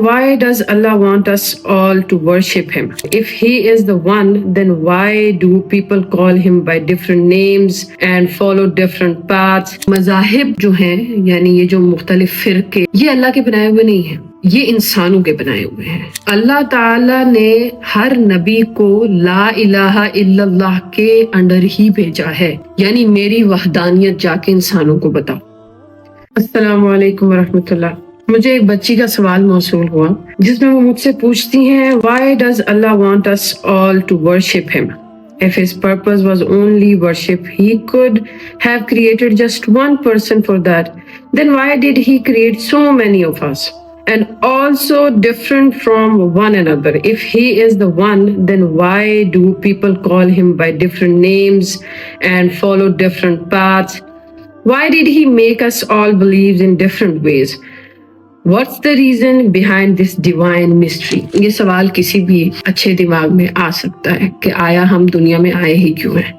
why does Allah want us all to worship Him? If He is the one, then why do people call Him by different names and follow different paths? مذاہب جو ہیں یعنی یہ جو مختلف فرقے یہ اللہ کے بنائے ہوئے نہیں ہیں، یہ انسانوں کے بنائے ہوئے ہیں۔ اللہ تعالیٰ نے ہر نبی کو لا الہ الا اللہ کے انڈر ہی بھیجا ہے، یعنی میری وحدانیت جا کے انسانوں کو بتاؤ۔ السلام علیکم ورحمۃ اللہ۔ مجھے ایک بچی کا سوال موصول ہوا جس میں وہ مجھ سے پوچھتی ہیں why does Allah want us all to worship Him? If His purpose was only worship, He could have created just one person for that. Then why did He create so many of us? And also different from one another. If He is the one, then why do people call Him by different names and follow different paths? Why did He make us all believe in different ways? What's the reason behind this divine mystery? یہ سوال کسی بھی اچھے دماغ میں آ سکتا ہے کہ آیا ہم دنیا میں آئے ہی کیوں ہیں۔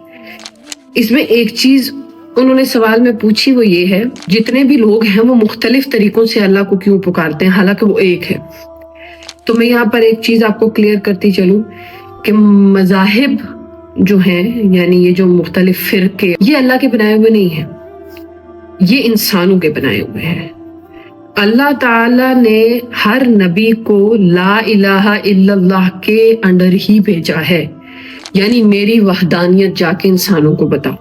اس میں ایک چیز انہوں نے سوال میں پوچھی وہ یہ ہے جتنے بھی لوگ ہیں وہ مختلف طریقوں سے اللہ کو کیوں پکارتے ہیں حالانکہ وہ ایک ہے۔ تو میں یہاں پر ایک چیز آپ کو کلیئر کرتی چلوں کہ مذاہب جو ہیں یعنی یہ جو مختلف فرقے یہ اللہ کے بنائے ہوئے نہیں ہیں، یہ انسانوں کے بنائے ہوئے ہیں۔ اللہ تعالیٰ نے ہر نبی کو لا الہ الا اللہ کے انڈر ہی بھیجا ہے، یعنی میری وحدانیت جا کے انسانوں کو بتاؤ۔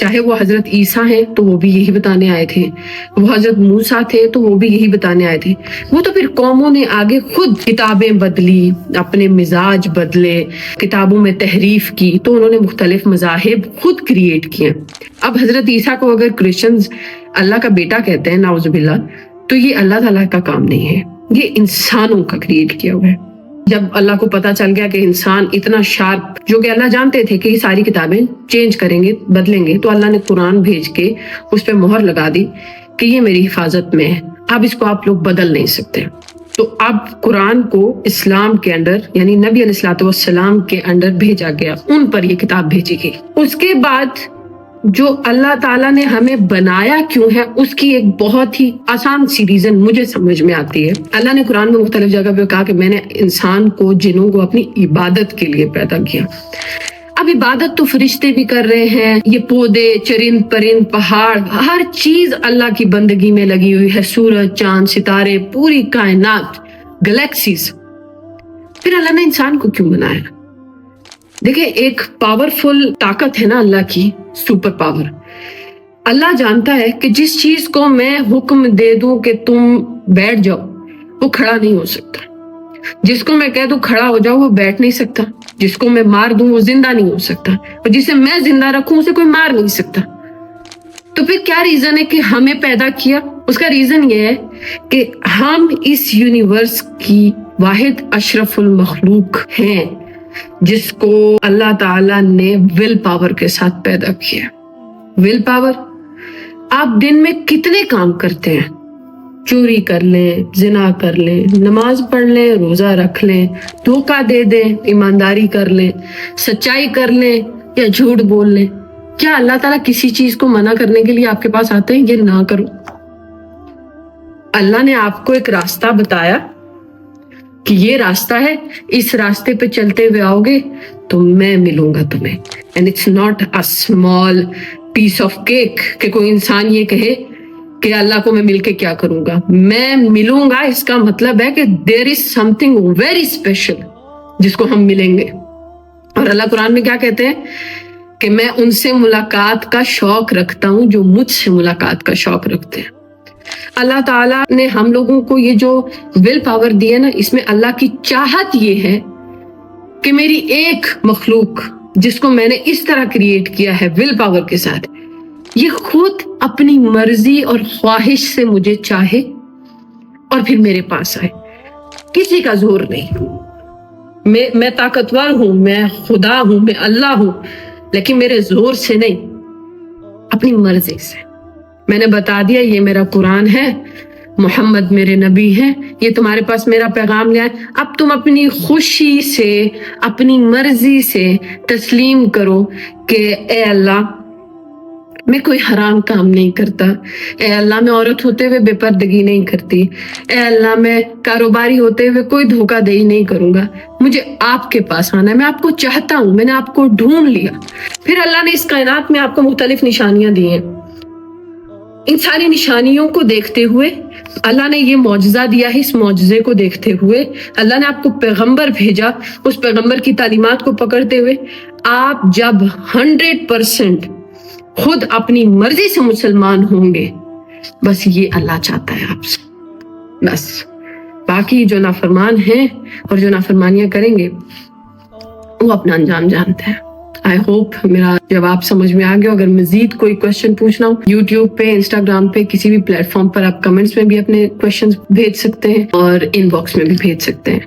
چاہے وہ حضرت عیسیٰ ہیں تو وہ بھی یہی بتانے آئے تھے، وہ حضرت موسیٰ تھے تو وہ بھی یہی بتانے آئے تھے۔ وہ تو پھر قوموں نے آگے خود کتابیں بدلی، اپنے مزاج بدلے، کتابوں میں تحریف کی، تو انہوں نے مختلف مذاہب خود کریٹ کیے۔ اب حضرت عیسیٰ کو اگر کرسچنز اللہ کا بیٹا کہتے ہیں نعوذ باللہ، تو یہ اللہ تعالیٰ کا کام نہیں ہے، یہ انسانوں کا کریٹ کیا ہوا ہے۔ جب اللہ کو پتا چل گیا کہ انسان اتنا شارپ، جو کہ اللہ جانتے تھے کہ یہ ساری کتابیں چینج کریں گے، بدلیں گے، تو اللہ نے قرآن بھیج کے اس پہ مہر لگا دی کہ یہ میری حفاظت میں ہے، اب اس کو آپ لوگ بدل نہیں سکتے۔ تو اب قرآن کو اسلام کے انڈر یعنی نبی علیہ الصلوۃ والسلام کے انڈر بھیجا گیا، ان پر یہ کتاب بھیجی گئی۔ اس کے بعد جو اللہ تعالیٰ نے ہمیں بنایا کیوں ہے اس کی ایک بہت ہی آسان سی ریزن مجھے سمجھ میں آتی ہے۔ اللہ نے قرآن میں مختلف جگہ پہ کہا کہ میں نے انسان کو، جنوں کو اپنی عبادت کے لیے پیدا کیا۔ اب عبادت تو فرشتے بھی کر رہے ہیں، یہ پودے، چرند پرند، پہاڑ، ہر چیز اللہ کی بندگی میں لگی ہوئی ہے، سورج، چاند، ستارے، پوری کائنات، گلیکسیز۔ پھر اللہ نے انسان کو کیوں بنایا؟ دیکھیں ایک پاورفل طاقت ہے نا اللہ کی، سپر پاور۔ اللہ جانتا ہے کہ جس چیز کو میں حکم دے دوں کہ تم بیٹھ جاؤ وہ کھڑا نہیں ہو سکتا، جس کو میں کہہ دوں کھڑا ہو جاؤ وہ بیٹھ نہیں سکتا، جس کو میں مار دوں وہ زندہ نہیں ہو سکتا، اور جسے میں زندہ رکھوں اسے کوئی مار نہیں سکتا۔ تو پھر کیا ریزن ہے کہ ہمیں پیدا کیا؟ اس کا ریزن یہ ہے کہ ہم اس یونیورس کی واحد اشرف المخلوق ہیں جس کو اللہ تعالیٰ نے ول پاور کے ساتھ پیدا کیا۔ ول پاور، آپ دن میں کتنے کام کرتے ہیں؟ چوری کر لیں، زنا کر لیں، نماز پڑھ لیں، روزہ رکھ لیں، دھوکہ دے دیں، ایمانداری کر لیں، سچائی کر لیں یا جھوٹ بول لیں۔ کیا اللہ تعالیٰ کسی چیز کو منع کرنے کے لیے آپ کے پاس آتے ہیں یہ نہ کرو؟ اللہ نے آپ کو ایک راستہ بتایا کہ یہ راستہ ہے، اس راستے پہ چلتے ہوئے آؤ گے تو میں ملوں گا تمہیں۔ And it's not a small piece of cake کہ کوئی انسان یہ کہے کہ اللہ کو میں مل کے کیا کروں گا۔ میں ملوں گا اس کا مطلب ہے کہ دیر از سم تھنگ ویری اسپیشل جس کو ہم ملیں گے۔ اور اللہ قرآن میں کیا کہتے ہیں کہ میں ان سے ملاقات کا شوق رکھتا ہوں جو مجھ سے ملاقات کا شوق رکھتے ہیں۔ اللہ تعالیٰ نے ہم لوگوں کو یہ جو ول پاور دی ہے نا، اس میں اللہ کی چاہت یہ ہے کہ میری ایک مخلوق جس کو میں نے اس طرح کریٹ کیا ہے ول پاور کے ساتھ، یہ خود اپنی مرضی اور خواہش سے مجھے چاہے اور پھر میرے پاس آئے۔ کسی کا زور نہیں، میں طاقتور ہوں، میں خدا ہوں، میں اللہ ہوں، لیکن میرے زور سے نہیں، اپنی مرضی سے۔ میں نے بتا دیا یہ میرا قرآن ہے، محمد میرے نبی ہیں، یہ تمہارے پاس میرا پیغام لے آئے، اب تم اپنی خوشی سے، اپنی مرضی سے تسلیم کرو کہ اے اللہ میں کوئی حرام کام نہیں کرتا، اے اللہ میں عورت ہوتے ہوئے بے پردگی نہیں کرتی، اے اللہ میں کاروباری ہوتے ہوئے کوئی دھوکہ دہی نہیں کروں گا، مجھے آپ کے پاس آنا ہے، میں آپ کو چاہتا ہوں، میں نے آپ کو ڈھونڈ لیا۔ پھر اللہ نے اس کائنات میں آپ کو مختلف نشانیاں دی ہیں، ان ساری نشانیوں کو دیکھتے ہوئے اللہ نے یہ معجزہ دیا ہے، اس معجزے کو دیکھتے ہوئے اللہ نے آپ کو پیغمبر بھیجا، اس پیغمبر کی تعلیمات کو پکڑتے ہوئے آپ جب 100% خود اپنی مرضی سے مسلمان ہوں گے، بس یہ اللہ چاہتا ہے آپ سے، بس باقی جو نافرمان ہیں اور جو نافرمانیاں کریں گے وہ اپنا انجام جانتے ہیں۔ آئی ہوپ میرا جواب سمجھ میں آ گیا۔ اگر مزید کوئی کوشچن پوچھنا ہو یوٹیوب پہ، انسٹاگرام پہ، کسی بھی پلیٹ فارم پر آپ کمنٹس میں بھی اپنے کوشچنز بھیج سکتے ہیں اور ان باکس میں بھی بھیج سکتے ہیں۔